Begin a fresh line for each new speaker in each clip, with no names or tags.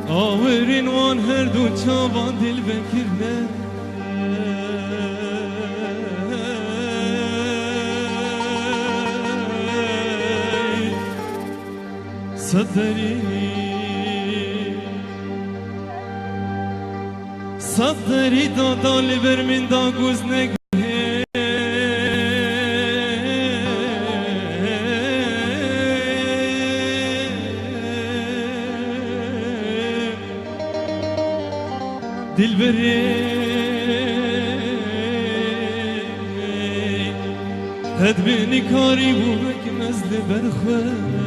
آورین وان هر دو چاوان دل بکرنه صدری دادا لبر من دا گوز نگه دل بری هد بینی کاری بو بکن از لبر خواه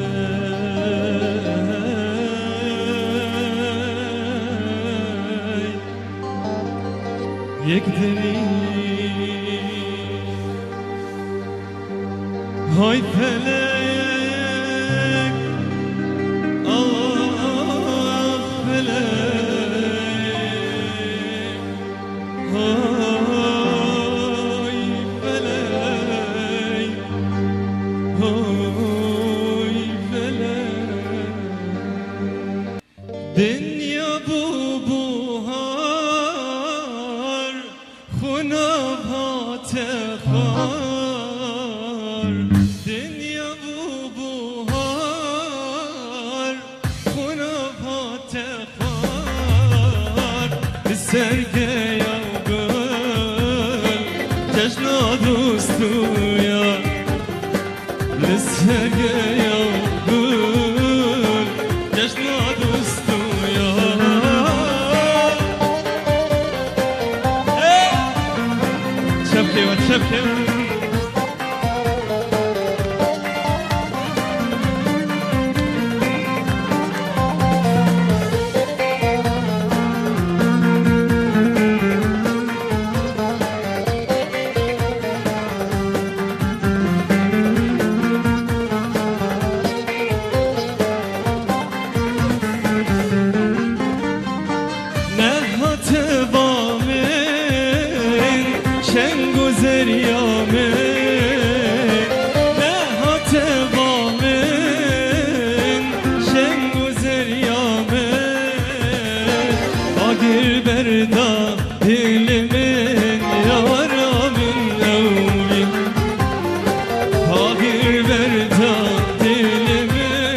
یک دری های فلک آه فلک های فلک های فلک دنیا بوبوهار خنابات خار دنیا بوبوهار خنابات خار سرگه یا گل جشنا دوستویا لسرگه یا گل جشنا دوستویا شبكي وشبكي زریامه نه هاتبامن شنگ و زریامه آگیر بردا دلمن یارامن اوین آگیر بردا دلمن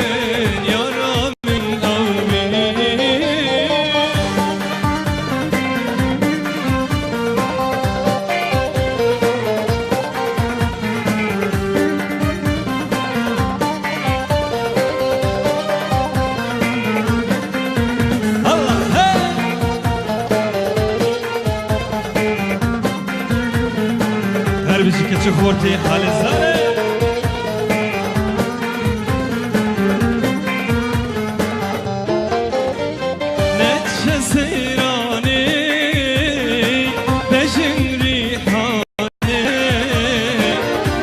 یارامن اوین بشی که چه خورتی حال زاره نچه سیرانی بشن ریحانه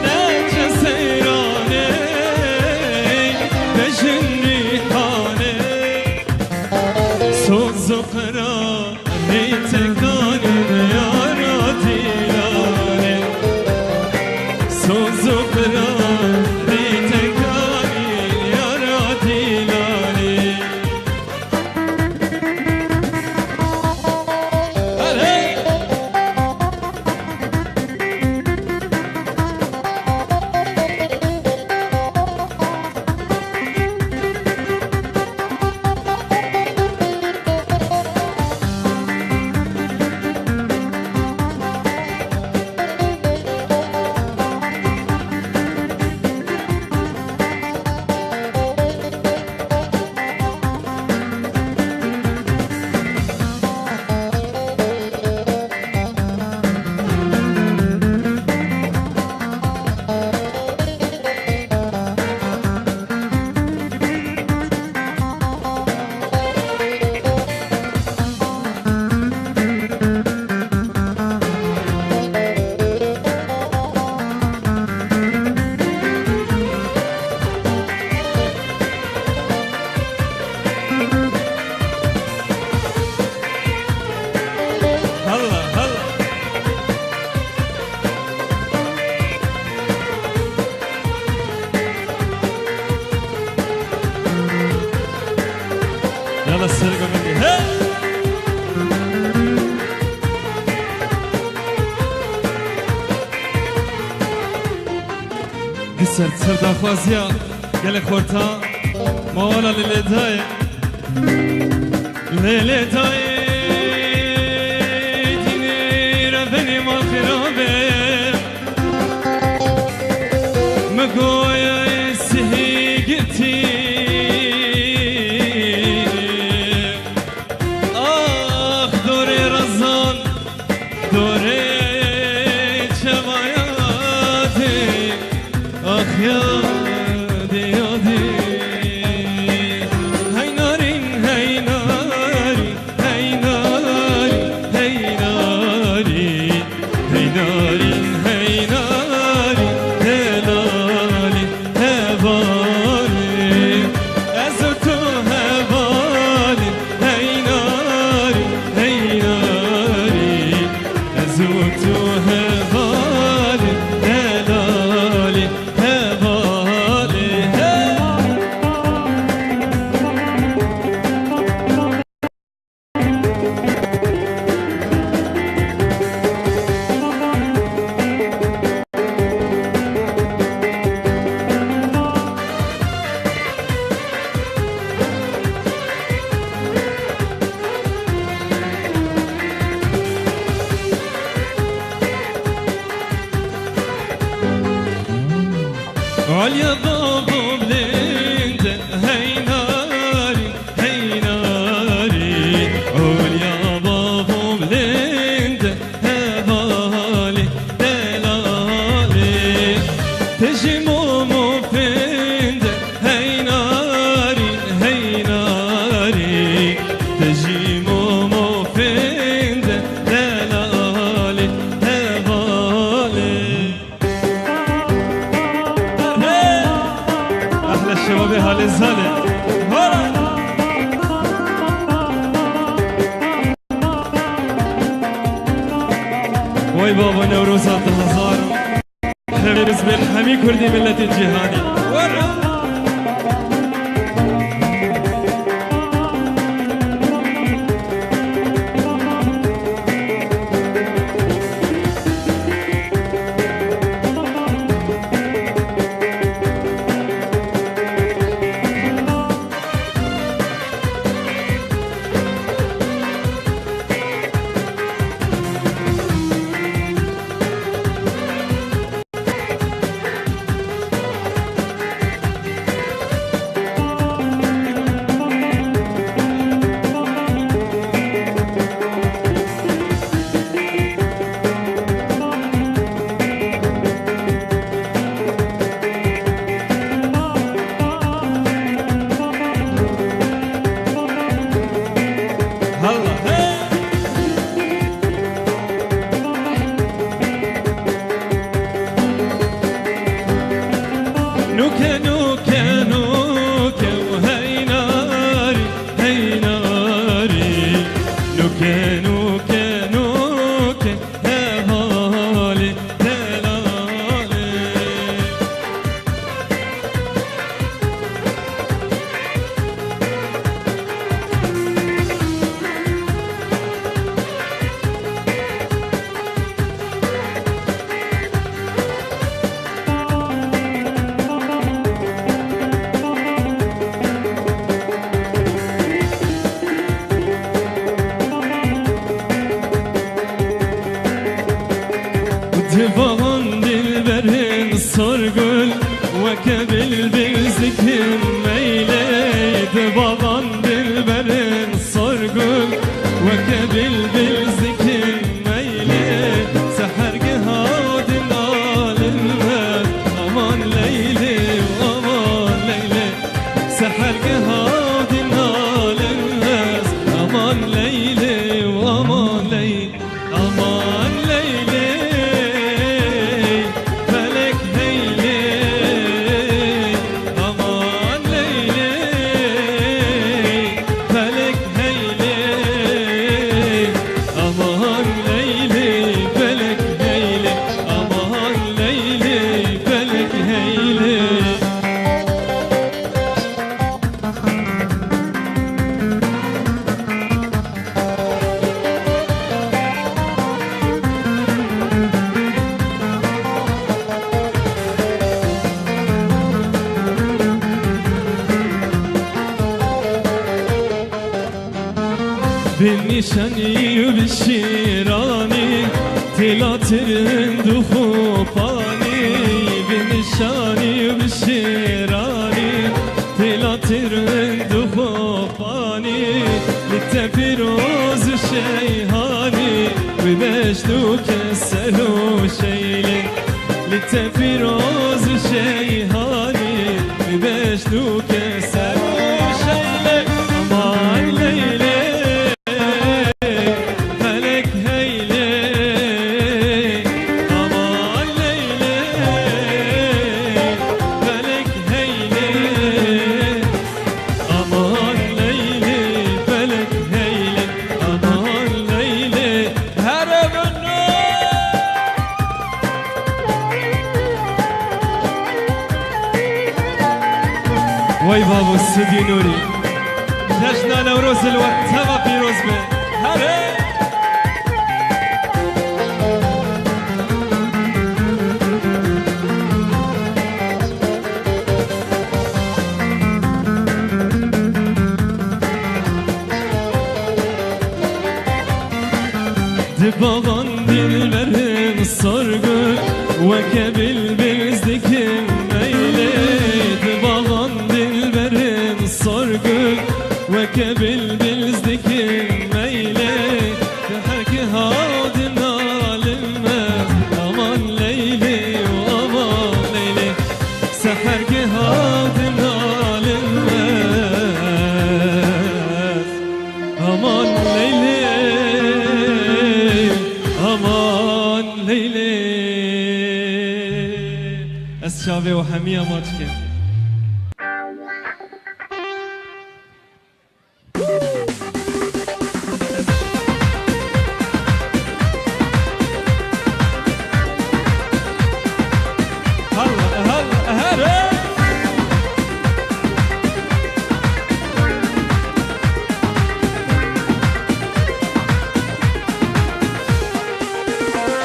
نچه سیرانی بشن ریحانه سوز و قراری تکانی یارا دیرانه سوز يلا السرقة مني هي قصرت سردا خوازيا قال خورتا مولا للداي للداي ديني ربني ما خرابه مقويا السهي قلتي آخ دوري رزان دوري شماياتي آخ يادي يادي هاي نارين هاي ناري هاي ناري هاي ناري هاي ناري هاي ناري هلالي هبالي أزوتو هبالي هاي ناري هاي ناري أزوتو هبالي هلالي هبالي عليا بابو بلند هاي ناري هاي ناري عليا بابو بلند هبالي دلالي تجي مومو فند هاي ناري هاي ناري تجي مومو فند دلالي هبالي أحلى الشباب هالزهلة وي بابا نوروز عبد الهزار حبيب زبير حمي كردي ملة الجهاني نوكا نوكا نوكا وهاي ناري هاي ناري نوكا نوكا نوكا هبالي دلالي دبان دلبرن صرقل وكبل بالزكم ميلي دبان دلبرن صرقل وكبل بالزكم ميلي سحر قهاد النال المال أمان ليلي وأمان ليلي سحر قهاد النال المال أمان ليلي وأمان ليلي أمان ليلي بالنشاني وبالشيراني تلاترن دخوباني بالنشاني وبالشيراني تلاترن دخوباني للتفيروز الشيهاني وبشلوك السلو شيلي للتفيروز الشيهاني وبشلوك السلو شيلي أمان ليلي وای بابا سیدی نوری جشن نوروز الوقت هوا پیروز به هره دباغان dilberim sorgu ve kebil bizdikim meyle dibağan dilberim sorgu ve kebil bizdikim meyle her ki hadin alime aman leyli aman leyli seher ki hadin alime aman leyli aman leyli الشعبي وحمية ماتشكي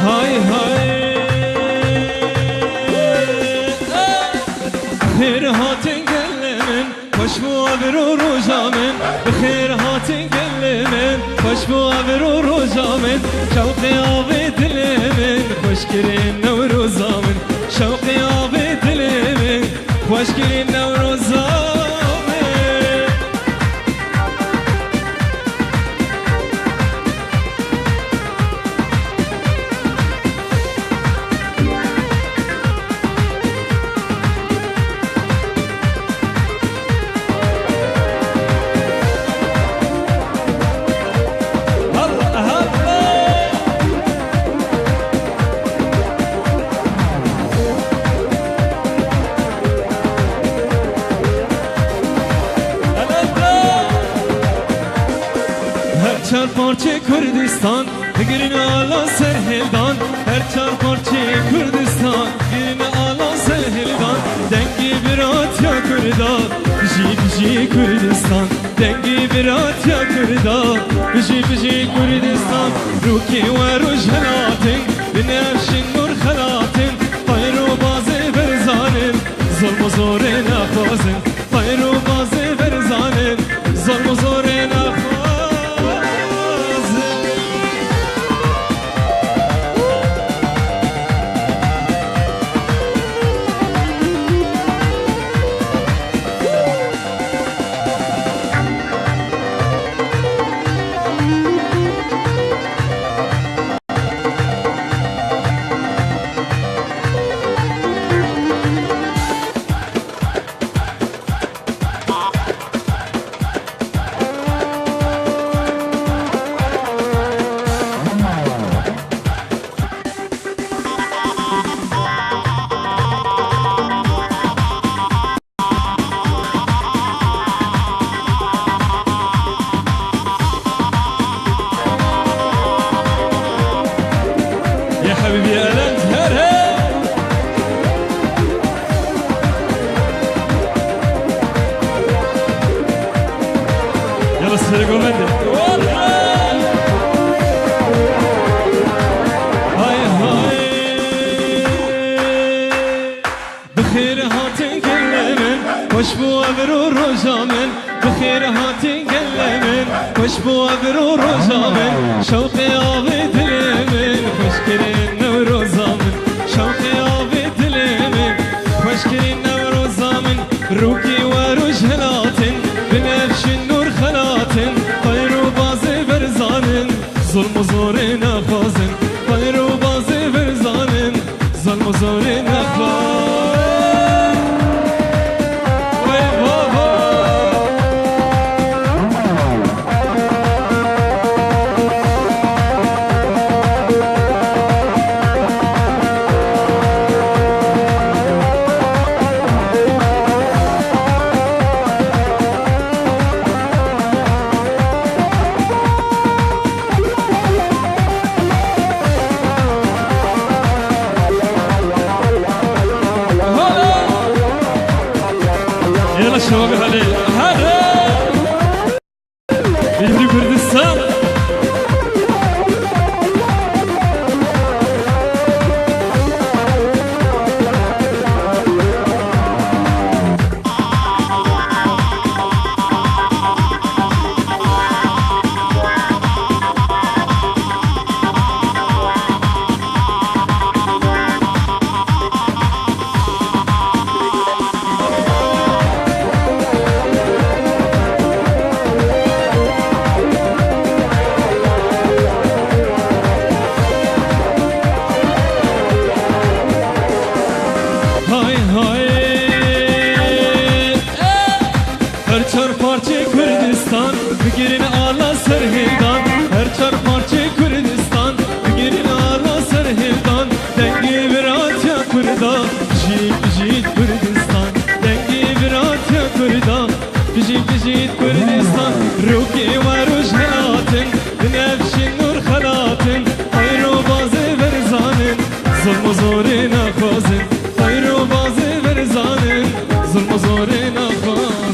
هاي هاي بخير هاتن قلمن خوشبو ابرو روزامن بخير هاتن قلمن خوشبو ابرو روزامن شوقي آبي دلمن خوش كرين نوروزامن شوقي آبي دلمن خوش كرين نوروزامن چار پارچه کردستان گرین آلا سرهلدان هر چار پارچه کردستان گرین آلا سرهلدان دنگی برات یا کردان بجی بجی کردستان دنگی برات یا کردان بجی بجی کردستان روکی و روشناتن بنفشین نور خلاتن پایرو بازه برزانن ظلم و زور نخوازن پایرو بازه برزانن ظلم و زور نخوازن حبيبي يا لنت هرهي يلا سرقوا مني هاي هاي بخير هاتن كل من خوشبو ابرو روزامن بخير تیر هاتی گلمن خوش بو ابرو روزامن شوقی آبی دلمن خوش کرین نوروزامن شوقی آبی دلمن خوش کرین نوروزامن روکی و روش هلاتن بنفش نور خلاتن خیر و بازی برزانن ظلم و زور نخوازن خیر و بازی برزانن ظلم و زور نخوازن شباب هلا هلا بيجي كردستان بگیرین آلا سر هیدان هر چار پارچه کردستان بگیرین آلا سر هیدان دنگی برات یا کردان بجید کردستان دنگی برات یا کردان بجید کردستان روکی و روش هلاتن بنفش نور خلاتن خیر و بازی برزانن ظلم و زور نخوازن خیر و بازی برزانن ظلم و زور نخوازن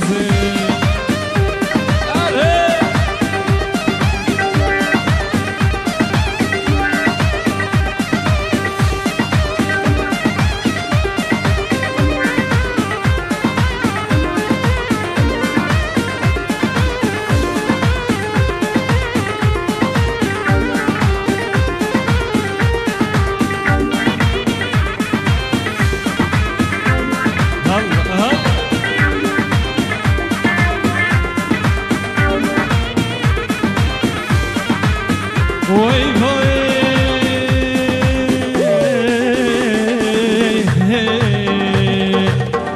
وای وای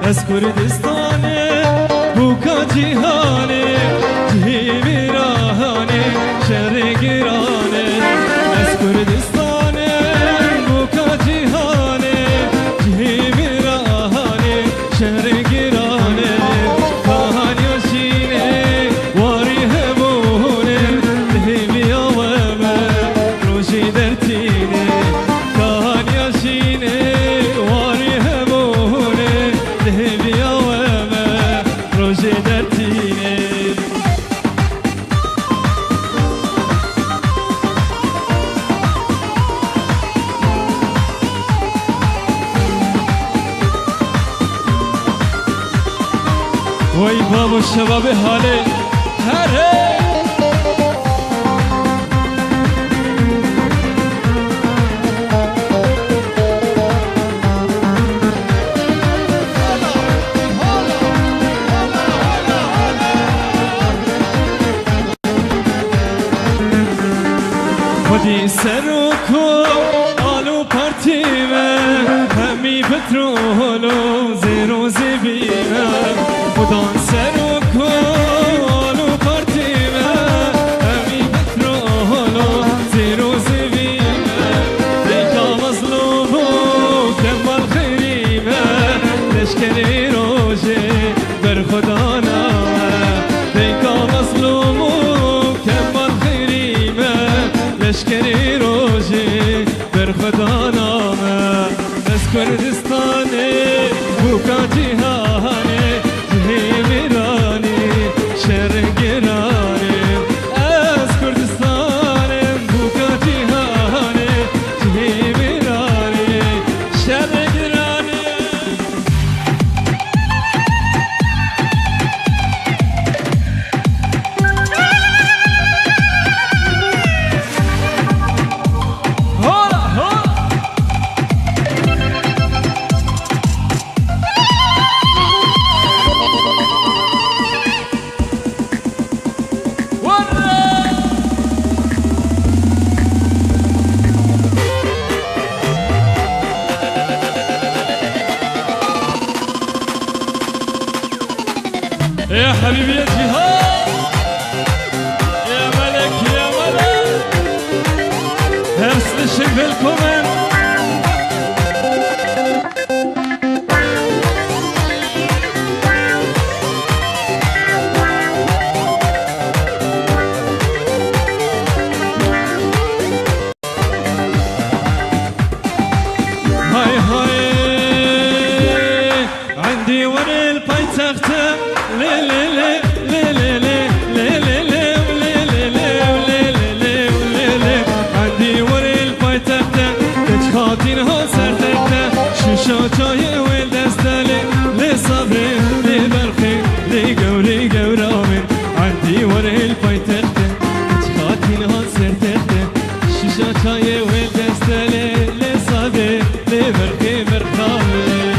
از کردستانه بوکا جیهانه جهی راهانه شهر گرانه از کردستانه بوکا جیهانه جهی راهانه شهر گرانه کهانی شینه واری همونه دهی درتینه کهانی شینه واری همونه ده بیا و روز درتینه وای بابا شباب حاله هره خودی سرکو آلو پارتیمه همی پترولو زیرو زبیمه خودان سرکو آلو پارتیمه همی پترولو زیرو زبیمه دیکا مظلومو کمال خیریمه لشکری روژه بر خدا نامه دیکا مظلومو کمال خیریمه لشکری روژه پای تخته چخاطین ها سر تخته شیشا چای و دستله لساده لبرخی برخاوه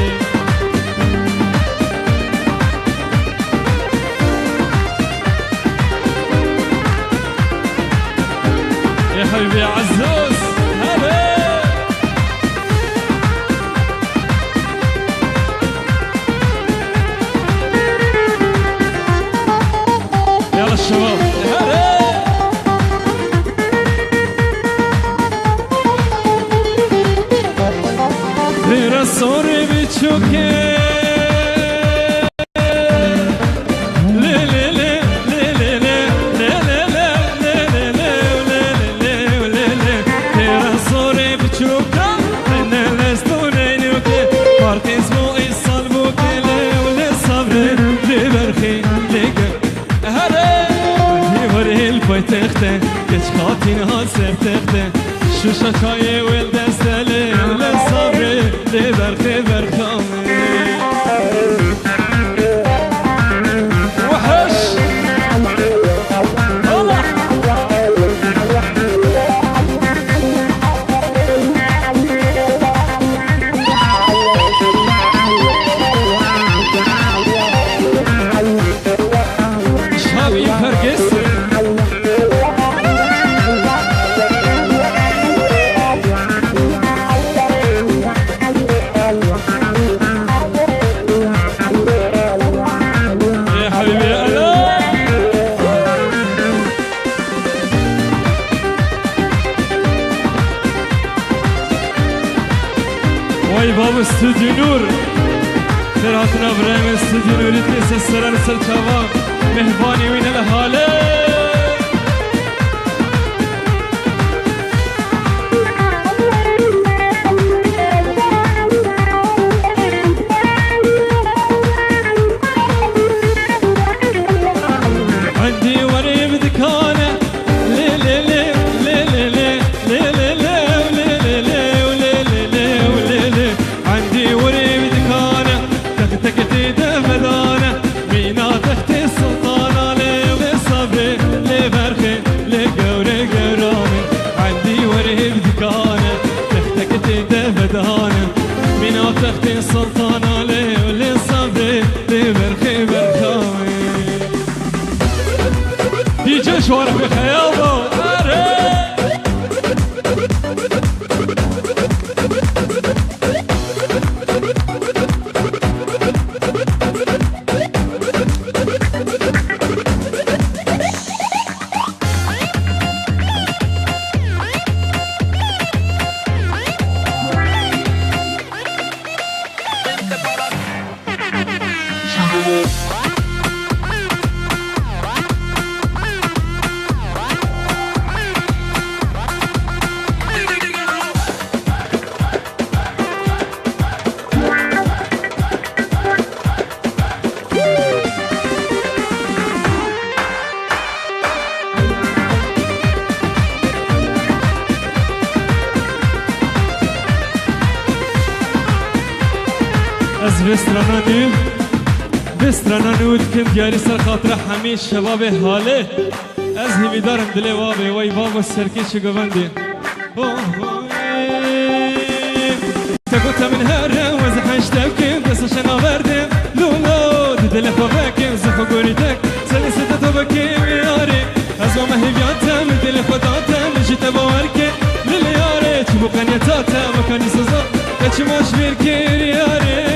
يا حبيبي عزوز هلا يلا الشباب هلا غير الصوري بتشوكي تخته کچ خاطین ها سر تخته شوشا چای ول دستله لصبر لبرخی برخامه وحش شابي فرقس وای بابا استودیو نور خیراتنا برایم استودیو نوری تیس سرن سر چوا مهبانی وین الحاله عندي وري بدكانه لي لي لي لي لي لي لي تكتي دمدانة مينا تحتي السلطانة لي صبري لي برخي لي قوري قوراني عندي وري بدكانة تكتي دمدانة مينا تحتي السلطانة لي صبري لي برخي برخاني دي جيش ورق بخيالو از بسترانه نود کم دیاری سر خاطر همه شباب حاله از همی دارم دل وابه وای بابا سرکی چه گوندی تگوتا من هرم و زحشتم کم دستشن آوردم لولو دل خوابکم زخو گوریدک سلی ستتو بکیم یاری از ما مهیبیاتم دل خوداتم جیتا باور که لیل یاره چی مقنیتاتم مکانی سزا چی مشویر کر یاری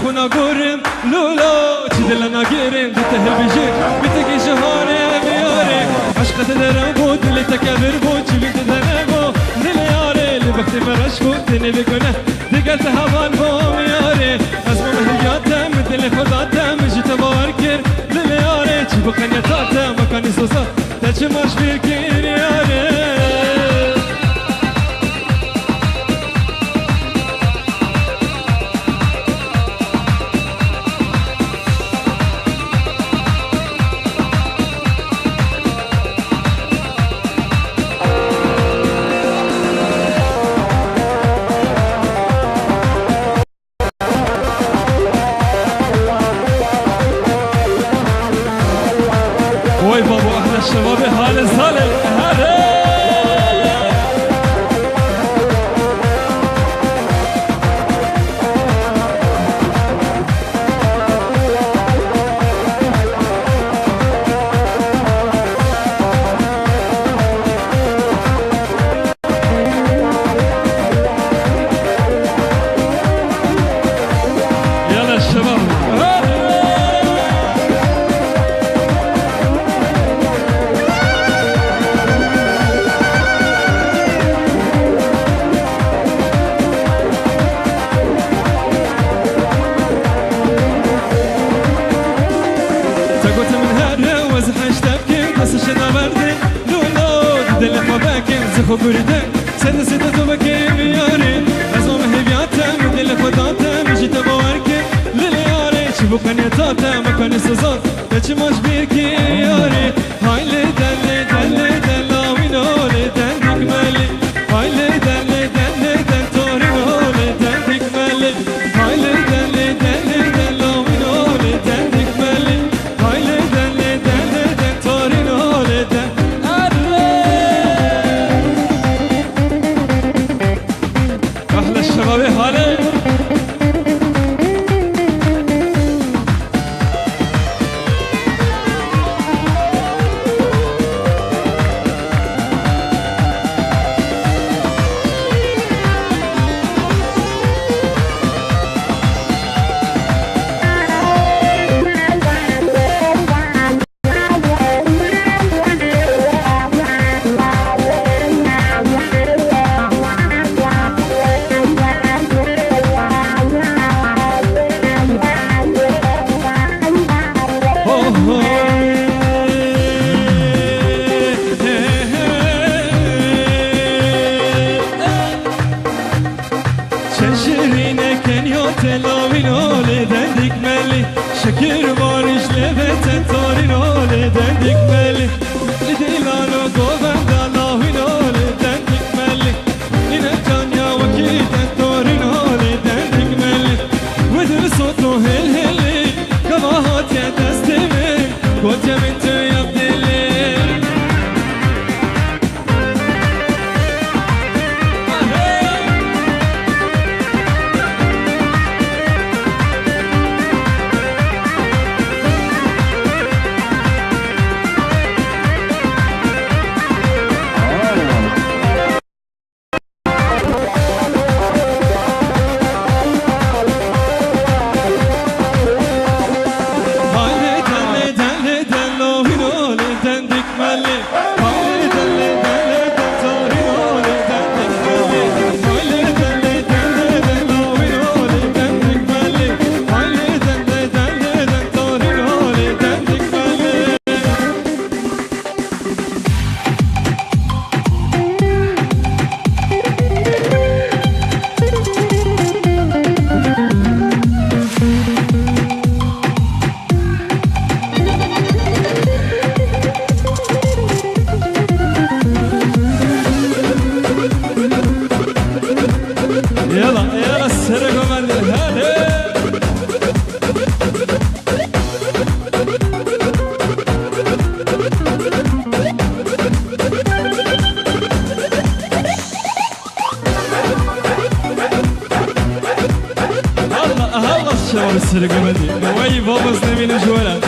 خونا قورم لولا تدل انا قيرم تتهل بيجي بتقي شهاري بياري عشقة درم بود اللي تكبر بود شبي تدنبو دلياري اللي بختي فرش بود تني بكونه دقلت هبان بوم ياري اسمه مهياتم دل خداتم جيت باركر دلياري تشبو كنيتاتم مكاني سوسا تشمش بيركير ياري الشباب حال صالح هذا خبرده سد سد تو بکی میاری از اون هیبیاتم دل خداتم جیت باورکه لیلیاری چی بکنیتاتم مکنی سزاد چی ماش بیرکی یاری هایلی دلی دلی دلاوینولی دندیک ملی هایلی دلی دلی دل تورینولی دندیک ملی هایلی دلی دلی دلاوینولی دندیک ملی هایلی دلی دلی دل تورینولی دندیک شباب حاله شكر بارش لبتن تارين هولي دندك ملي لديلانو قوبن دالاوين هولي دندك ملي إنا جانيا وكيدن تارين هولي دندك ملي ودر صوتو هل هلي كباهات يا دستمي قلت يا بنت يا بدلي شباب السرقة مدي نواي بابا سنبين جوالا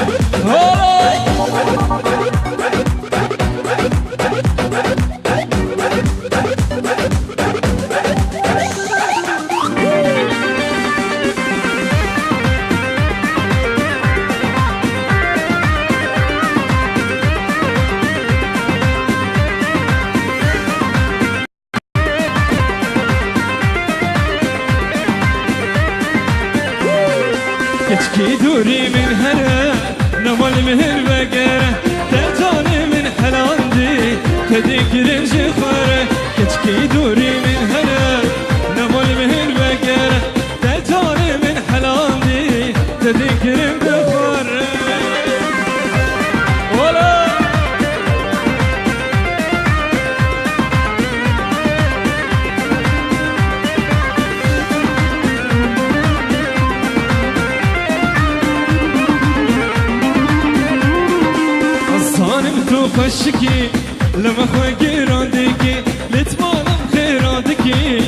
كي دوري من هنا نمال مهر بقرة تجاني من حلاندي تذكر الجخارة كي دوري من هنا نمال مهر بقرة تجاني من حلاندي تذكر الجخارة ولا خشکی لما خواه گراندگی لتمانم خیرادگی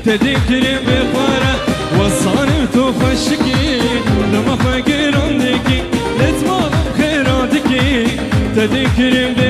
تذكرم بخواره وصانم تو خشکی لما خواه گراندگی لتمانم خیرادگی تذكرم